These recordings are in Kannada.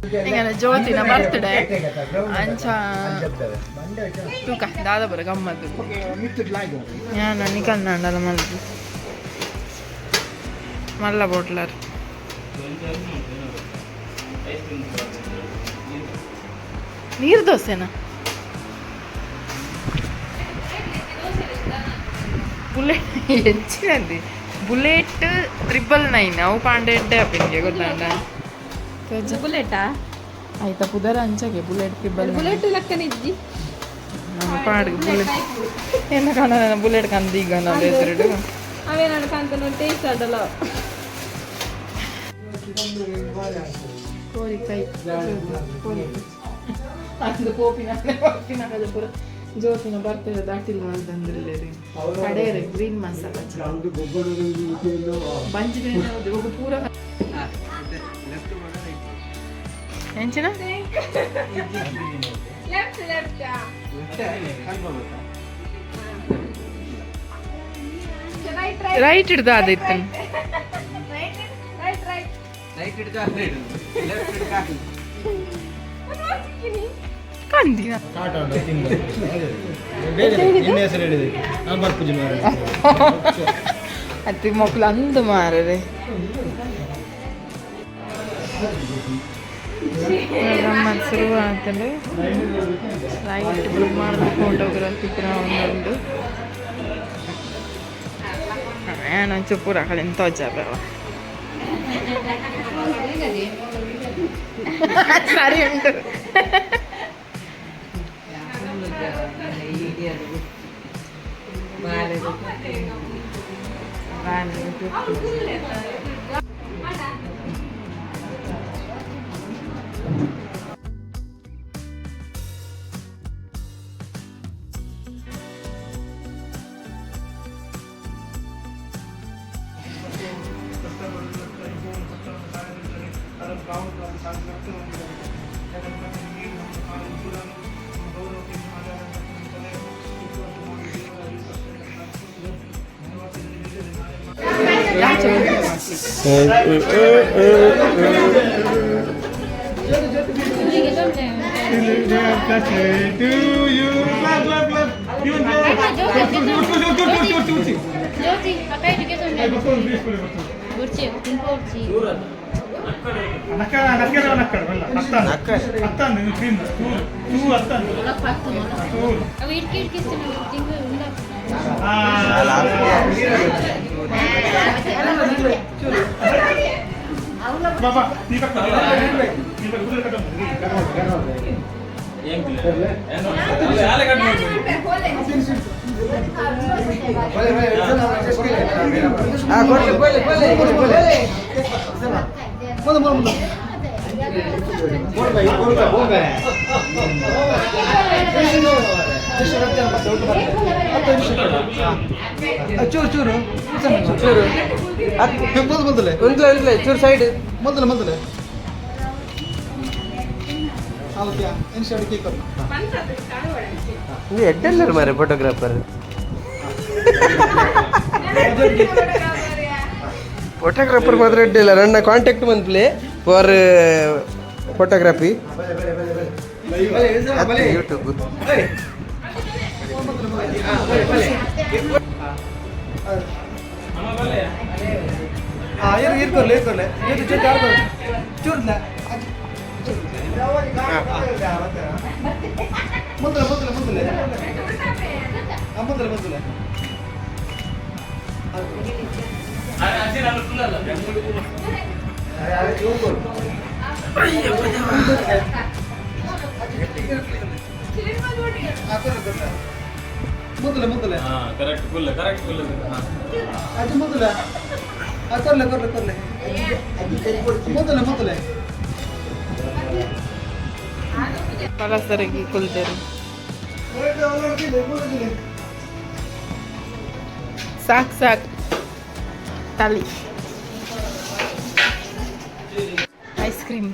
ಹಿಂಗನ ಜ್ಯೋತಿನ ಬರ್ತ್ಡೇ ಅಂಚ ತೂಕ ದಾದ ಬರ ಗಮ್ಮತ್ತು ನಾನು ನಿಕಲ್ ನಾಂಡಲ್ಲ ಮಲ್ಲ ಬೋಟ್ಲರ್ ನೀರು ದೋಸೆನಾ ಬುಲೆಟ್ ಹೆಚ್ಚಿನది ಬುಲೆಟ್ 999 ಅವು ಪಾಂಡೆಡ್ಡೆ ಅಪ್ಪಿನ್ಗೆ ಗೊತ್ತಾಂಡ ಬುಲೆಟಾ ಆಯ್ತಾ ಪುದರ ಅಂಚಗೆ ಬುಲೆಟ್ ಬುಲೆಟ್ ಲಕ್ಕನಿದ್ದಿ ನಮ್ಮ ಪಾಡಿಗೆ ಬುಲೆಟ್ ಏನ ಕಾಣ ಬುಲೆಟ್ ಕಂದು ಈಗ ನಾವು ಎದುರುಡು ಅವೇ ನಡ್ಕಂತ ಟೇಸ್ಟ್ ಅಡ್ಡಲ್ಲ ಕೋರಿ ಕೈ ಅದು ಪೋಪಿನ ಪೂರ ಜ್ಯೋತಿನ ಬರ್ತದೆ ದಾಟಿಲ್ ಮಾಡ್ದಂದ್ರೆ ಕಡೆ ಗ್ರೀನ್ ಮಸಾಲ ಬಂಜಿದೆ ಪೂರ ಎಂಚಿನ ರೈಟ್ ಹಿಡ್ದ ಅದಿತ್ತು ಕಂದಿನ ಅತಿ ಮಕ್ಕಳು ಅಂದು ಮಾರರೆ ಗಮ್ಮತ್ ಶುರು ಆಗ್ತದೆ ಲೈಟ್ ಬುಕ್ ಮಾಡಿದ್ರೆ ಫೋಟೋಗ್ರಫಿ ಕೂಡ ಒಂದೊಂದು ಏನೊಂಚು ಪೂರ ಕಡೆ ತೋಜಾಬ ಸರಿ ಉಂಟು ಚೂರು ಚೂರು ಚೂರು ಮೊದಲೇ ಚೂರು ಸೈಡ್ ಮೊದಲೇ ಎಡ್ಡೆಲ್ಲರು ಮಾರೆ ಫೋಟೋಗ್ರಾಫರ್ ಮಾತ್ರ ಎಡ್ಡಿಲ್ಲ ನನ್ನ ಕಾಂಟ್ಯಾಕ್ಟ್ ಬಂದ್ಪ್ಲೇ ಫಾರ್ ಫೋಟೋಗ್ರಾಫಿ ಯೂಟ್ಯೂಬ್ ಇರ್ಕೊರ್ಲೆ ಚೂರ್ಲ ಮೊದಲೇ ಕರೆಕ್ಟ್ ಫುಲ್ ಅದು ಮೊದಲ ಕೊರ್ಲೆ ಮೊದಲೇ ಪಲಸರಿಗೆ ಕುಲ್ದೇರು ಸಾಕು ತಲಿ ಐಸ್ ಕ್ರೀಮ್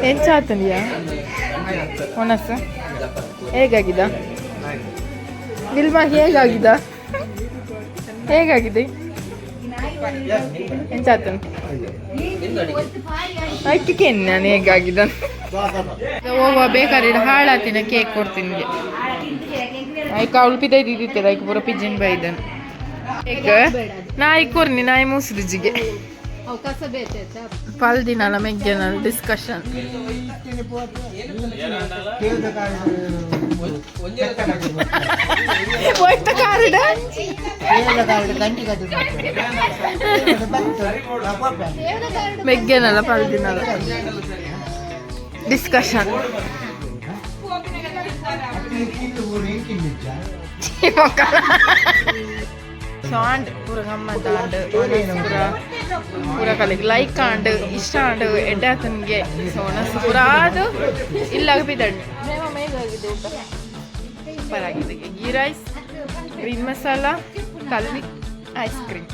ಏನ್ ಚಾ ತಂದಿಯಾ ಒಣಸ ಹೇಗಾಗಿದ ಬಿಲ್ಮಾ ಹೇಗಾಗಿದೆ ಎಂತ ಆತನು ಅಕ್ಕಿಕೇನು ನಾನು ಹೇಗಾಗಿದ್ದ ಹೋಗುವ ಬೇಕಾದ್ರೆ ಹಾಳಾತಿನ ಕೇಕ್ ಕೊಡ್ತೀನಿ ನಿಮಗೆ ಆಯ್ಕೆ ಉಳ್ಪಿದೈದಿತ್ತೆ ಆಯ್ಕೆ ಪೂರ ಪಿಜ್ಜಿನ ಬೈದನು ಕೇಕ್ ನಾಯಿ ಕೊರ್ನಿ ನಾಯಿ ಮೂಸುದಿಜಿಗೆ ಪಲ್ದಿನಲ್ಲ ಮೆಗ್ಗೆನಲ್ಲ ಡಿಸ್ಕಷನ್ ಮೆಗ್ಗೆನಲ್ಲ ಪಲ್ದಿನಲ್ಲ ಡಿಸ್ಕಷನ್ ಶಾಂಡ್ ಪೂರ ಗಮ್ಮತ್ ಆಂಡ್ ಪೂರ ಕಲಿಗೆ ಲೈಕ್ ಆಂಡ್ ಇಷ್ಟ ಆಂಡ್ ಎಡ್ಡಾತನ್ಗೆ ಸೋನಸ್ ಪೂರ ಅದು ಇಲ್ಲಾಗ ಬಿದ್ದಾడు ಮೇಗಾಗಿದೆ ಊಟ ಸೂಪರ್ ಆಗಿದೆ ಗೀ ರೈಸ್ ಗ್ರೀನ್ ಮಸಾಲ ಕಲ್ಲಿ ಐಸ್ ಕ್ರೀಮ್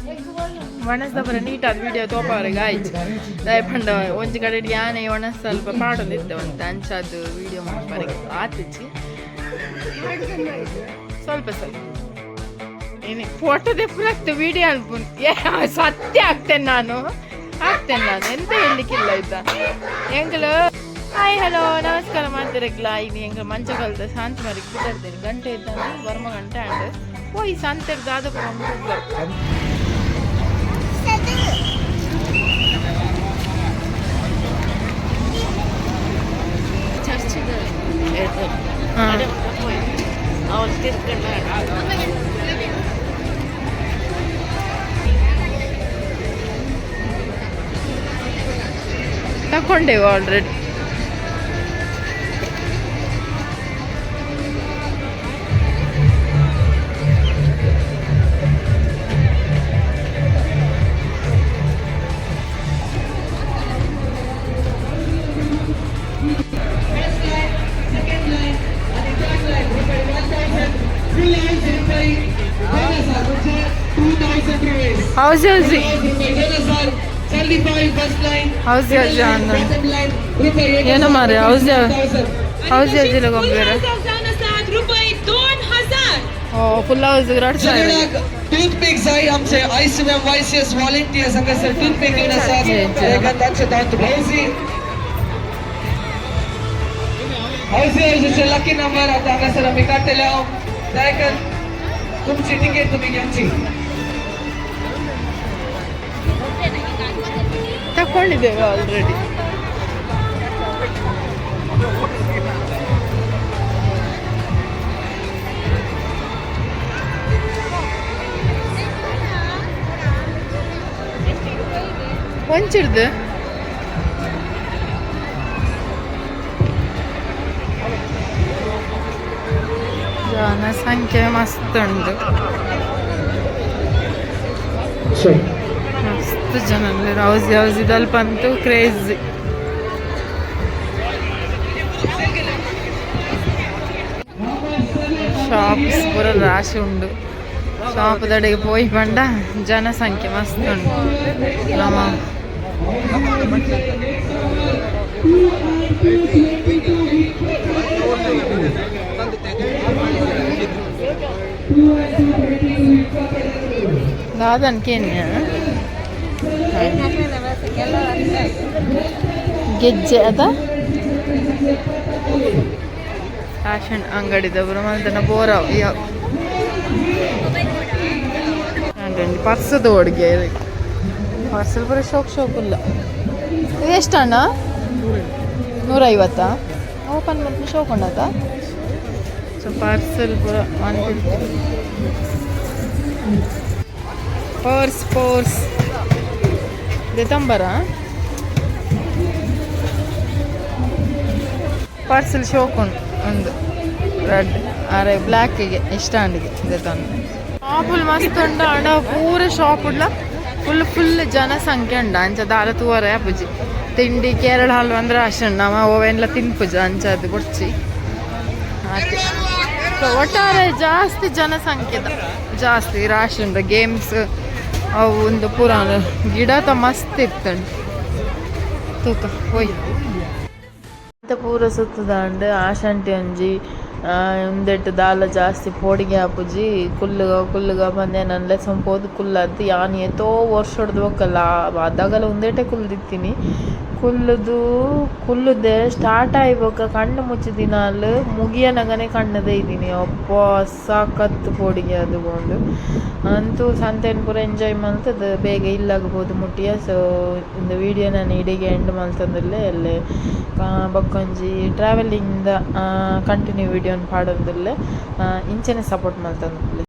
ಒಣಸ್ದ ಬರ ನೀಟಾದ ವಿಡಿಯೋ ತೋಪವ್ರಿಗೆ ಆಯ್ತು ದಯಪಂಡ ಒಂಜಿ ಕಡೆ ಯಾನೆ ಒಣಸ್ ಸ್ವಲ್ಪ ಮಾಡೋದಿದ್ದೆ ಒಂದು ಅಂಚದು ವಿಡಿಯೋ ಮಾಡ್ಬಾರಿಗೆ ಆತಿಚ್ಚಿ ಸ್ವಲ್ಪ ಏನೇ ಫೋಟೋದೇ ಪುರಾಕ್ತ ವಿಡಿಯೋ ಅನ್ಕೊಂಡು ಸತ್ಯ ಆಗ್ತೇನೆ ನಾನು ಎಂತ ಹೇಳಲಿಕ್ಕಿಲ್ಲ ಆಯ್ತಾ ಎಂಗಳು ಹಾಯ್ ಹಲೋ ನಮಸ್ಕಾರ ಮಾಡ್ತಿರಕ್ಲ ಇದು ಎಂಗಳು ಮಂಚ ಕಲ್ತ ಶಾಂತಿ ಮಾರಿಗೆ ಬಿಟ್ಟಿರ್ತೇನೆ ಗಂಟೆ ಇದ್ದಾನೆ ಬರ್ಮ ಗಂಟೆ ಅಂಡ್ ಹೋಯ್ ಸಂತೆರ್ ದಾದ ಅವಳು ತಿರ್ಕೊಂಡು ತಕೊಂಡೇವು ಆಲ್ರೆಡಿ How's your ಏನು ಮಾರೆ ಹೌಸ್ ಯಾವ್ದಿಲ್ಲ ಗೊಬ್ಬರ ಓ ಫುಲ್ ಹೌಸ್ 2000 टूथपिक जाई हमसे आईसीएम वाईसीएस वॉलंटियर्स संग सर टूथपिक के साथ एक अंदाज दांत भाईसी ऐसे लकी नंबर आता है सर मी काटले लाव दायकर तुमची तिकीट तुम्ही घ्यायची ತಕೊಂಡಿದ್ದೇವೆ ಆಲ್ರೆಡಿ ಒಂಚಿಡ್ದು ಜನಸಂಖ್ಯೆ ಮಸ್ತ್ ಉಂಟು ಮಸ್ತ್ ಜನ ಹೌಸಿದಲ್ಪಂತೂ ಕ್ರೇಜಿ ಶಾಪ್ಸ್ ಪೂರ ರಾಶಿ ಉಂಡು ಶಾಪ್ ದಡೆಗೆ ಪೋಯಿ ಬಂಡ ಜನಸಂಖ್ಯೆ ಮಸ್ತ್ ಉಂಟು ನಮ್ಮ దాదానికేనా ಗೆಜ್ಜೆ ಅದ ಫ್ಯಾಷನ್ ಅಂಗಡಿದವರು ಮಲ್ತನ ಬೋರ ಪರ್ಸದ ಒಡ್ಗೆ ಪಾರ್ಸಲ್ ಬರೀ ಶೋಕಿಲ್ಲ ಇದು ಎಷ್ಟಣ್ಣ 150 ಓಪನ್ ಮತ್ತು ಶೋಕ್ ಉಂಡದ ಸೊ ಪಾರ್ಸಲ್ ಪೂರ 150 ಪರ್ಸ್ ದೆತಂಬರ ಪಾರ್ಸಲ್ ಶೋಕ್ ಉಂಟು ಒಂದು ರೆಡ್ ಅರೆ ಬ್ಲ್ಯಾಕಿಗೆ ಇಷ್ಟ ಅಂಡಿಗೆ ದೆತಂದು ಶಾಪುಲ್ ಮಸ್ತ್ ಉಂಡ ಅಂಡ ಪೂರ ಶಾಪ್ ಉಡ್ಲ ಫುಲ್ ಜನಸಂಖ್ಯೆ ಉಂಡ ಅಂಚ ದಾಲ ತೂವರೆ ಆಪುಜಿ ತಿಂಡಿ ಕೇರಳ ಹಲ್ವ ಅಂದ್ರೆ ಅಷ್ಟು ನಾವ ಅವೆಲ್ಲ ತಿನ್ಪುಜ ಅಂಚದು ಕೊಡ್ಚಿ ಹಾಗೆ ಒಟ್ಟಾರೆ ಜಾಸ್ತಿ ಜನಸಂಖ್ಯೆದ ಜಾಸ್ತಿ ರಾಶಿ ಉಂಟು ಗೇಮ್ಸ್ ಅವು ಒಂದು ಪುರಾಣ ಗಿಡ ತ ಮಸ್ತ್ ಇತ್ತುಂಟು ತೂಕ ಹೋಯ್ ಪೂರ ಸುತ್ತದಾಂಡ್ ಆಶಂಟಿ ಒಂಜಿ ಉಂದೆಟ್ಟು ದಾಲ ಜಾಸ್ತಿ ಪೋಡಿಗೆ ಆಪುಜಿ ಕುಲ್ಲುಗ ಬಂದೆ ನನ್ನ ಸೊಂಪೋದು ಕುಲ್ಲದ್ದು ಯಾನ್ ಏತೋ ವರ್ಷ ಹೊಡೆದು ಹೋಗಲ್ಲ ಅದಾಗಲ್ಲ ಉಂದೆಟ್ಟೆ ಕುಲ್ದಿತ್ತೀನಿ ಕುಲ್ಲುದೆ ಸ್ಟಾರ್ಟ್ ಆಯ್ಬೇಕ ಕಣ್ಣು ಮುಚ್ಚಿದಿನ ಅಲ್ಲಿ ಮುಗಿಯನಗನೆ ಕಣ್ಣದೇ ಇದ್ದೀನಿ ಅಪ್ಪ ಸಾಕತ್ತು ಪೋಡಿಗೆ ಅದು ಕೊಂಡು ಅಂತೂ ಸಂತೆನ ಪೂರ ಎಂಜಾಯ್ ಮಾಡ್ತದೆ ಬೇಗ ಇಲ್ಲಾಗಬಹುದು ಮುಟ್ಟಿಯ ಸೊ இந்த ವಿಡಿಯೋ ನಾನು ಇಡಿಗೆ ಎಂಡ್ ಮಾಡ್ತಂದಿಲ್ಲೇ ಅಲ್ಲೇ ಬಕ್ಕೊಂಜಿ ಟ್ರಾವೆಲಿಂಗ್ದ ಕಂಟಿನ್ಯೂ ವಿಡಿಯೋನ ಪಾಡೋದಿಲ್ಲ ಇಂಚೆನೆ ಸಪೋರ್ಟ್ ಮಾಡ್ತಂದಿಲ್ಲ